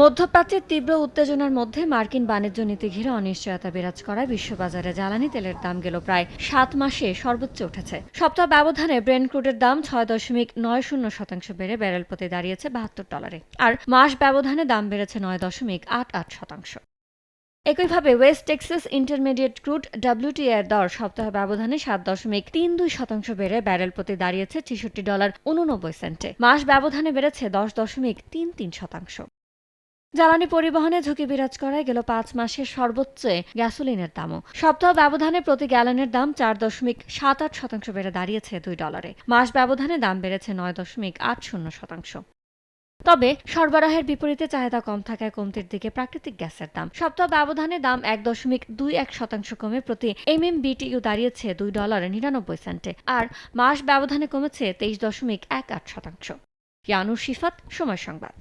মধ্যপ্রাচ্যের তীব্র উত্তেজনার মধ্যে মার্কিন বাণিজ্য নীতি ঘিরে অনিশ্চয়তা বিরাজ করায় বিশ্ববাজারে জ্বালানি তেলের দাম গেল প্রায় 7 মাসে সর্বোচ্চ উঠেছে। সপ্তাহ ব্যবধানে ব্রেন্ট ক্রুডের দাম 6.90% বেড়ে ব্যারেল প্রতি দাঁড়িয়েছে $72, আর মাস ব্যবধানে দাম বেড়েছে 9.88%। একইভাবে West Texas intermediate crude WTI এর দর সপ্তাহ ব্যবধানে 7.32% বেড়ে ব্যারেল প্রতি দাঁড়িয়েছে $66.89। মাস ব্যবধানে বেড়েছে 10.33%। জ্বালানি পরিবহনে ঝুঁকি বিরাজ করায় গেল 5 মাসের সর্বোচ্চ গ্যাসোলিনের দামও সপ্তাহ ব্যবধানে প্রতি গ্যালনের দাম 4.78% বেড়ে দাঁড়িয়েছে $2। মাস ব্যবধানে দাম বেড়েছে 9.80%। তবে সরবরাহের বিপরীতে চাহিদা কম থাকায় কমতির দিকে প্রাকৃতিক গ্যাসের দাম সপ্তাহ ব্যবধানে দাম 1.21% কমে প্রতি MMBTU দাঁড়িয়েছে $2.99, আর মাস ব্যবধানে কমেছে 23.18%। ইয়ানুর শিফাত, সময় সংবাদ।